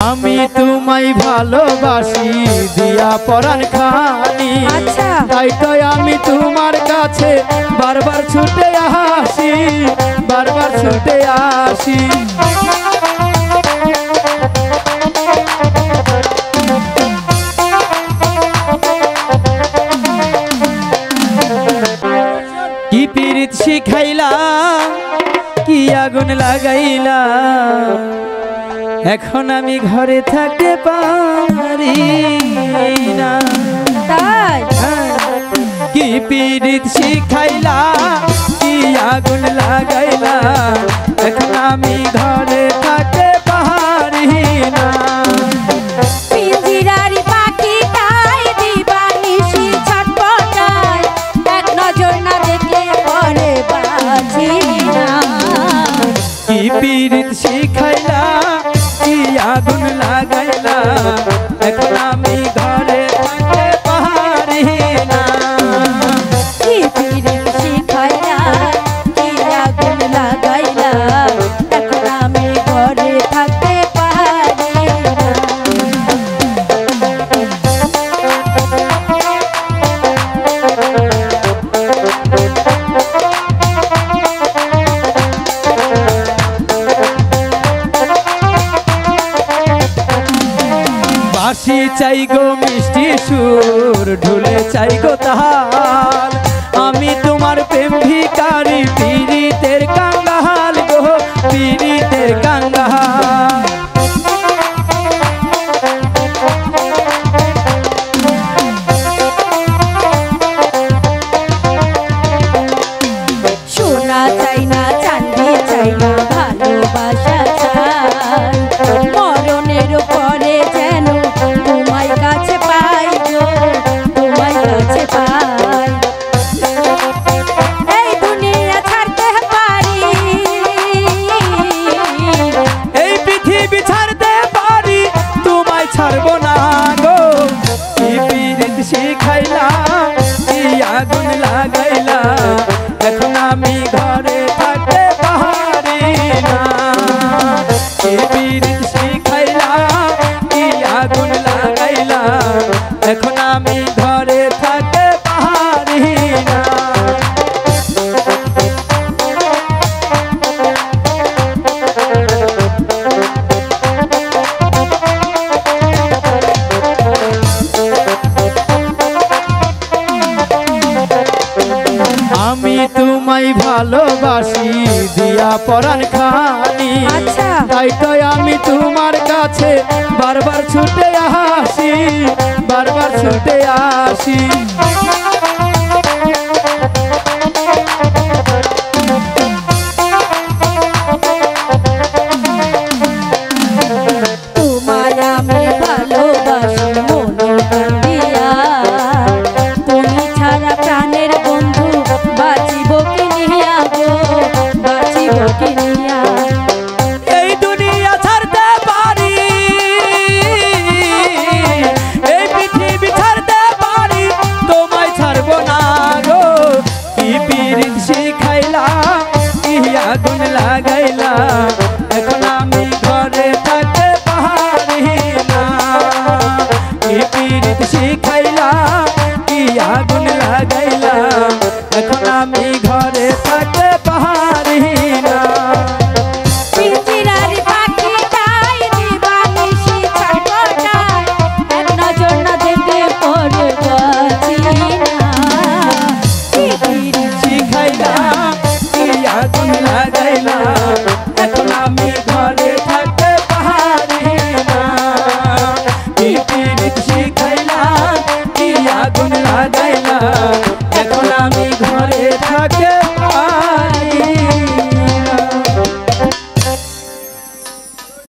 আমি তোমায় ভালোবাসি দিয়া পরাণ খানি, তাই তো আমি তোমার কাছে বারবার ছুটে আসি, বারবার ছুটে আসি। কি পীড়িত শিখাইলা, কি আগুন লাগাইলা, এখন আমি ঘরে থাকতে পারি না। তাই কি পীড়িত শিখাইলা, কি আগুন লাগাইলা, এখন আমি ঘরে থাকতে পারি না। পিঞ্জিরারি পাখি তাই দিবানিশি ছটপটায়, এক নজর না দেখলে পরে বাঁচি না। কি পীড়িত শিখাইলা, কি আগুন লাগাইলা, এখন আমি ঘরে থাকতে পারি না। কি পীড়িত শিখাইলা, কি আগুন লাগাইলা, এখন আমি ঘরে থাকতে পারি না। বাঁশি চাই গো মিষ্টি সুর, ঢুলে চাই গো তাল, আমি তোমার প্রেম ভিখারি, পীড়িতের কাঙ্গাল গো, পীড়িতের কাঙ্গাল। সোনা চাই না, চাঁদি চাই না, ভালোবাসা চাই, মরণের পরে যেন তোমায় কাছে পাই গো, তোমায় কাছে পাই। এই দুনিয়া ছাড়তে পারি, এই পৃথিবী ছাড়তে পারি, তোমায় ছাড়বো না গো। কি পীড়িত শিখাইলা, কি আগুন লাগাইলা, এখন আমি ঘরে থাকতে পারি না। কি পীড়িত শিখাইলা, কি আগুন লাগাইলা, এখন আমি ঘরে থাকতে পারি না। আমি তোমায় ভালোবাসি দিয়া পরাণ খানি, তাই তো আমি তোমার কাছে বারবার ছুটে আসি, বারবার ছুটে আসি। তোমায় আমি ভালোবাসি মনে প্রাণ দিয়া, তুমি ছাড়া প্রাণের বন্ধু বাঁচিব কি নিয়া গো, বাঁচিব কি নিয়া। এই দুনিয়া ছাড়তে পারি, এই পৃথিবী ছাড়তে পারি, তোমায় ছাড়বো না গো। কি পীড়িত শিখাইলা, কি আগুন লাগাইলা, এখন আমি ঘরে থাকতে পারি না। কি পীড়িত শিখাইলা, কি আগুন লাগাইলা, এখন আমি ঘরে থাকতে পারি না। পিঞ্জিরারি পাখি তাই দিবানিশি ছটপটায়, এক নজর না দেখলে পরে বাঁচি না। শিখাইলা, কি আগুন লাগাইলা,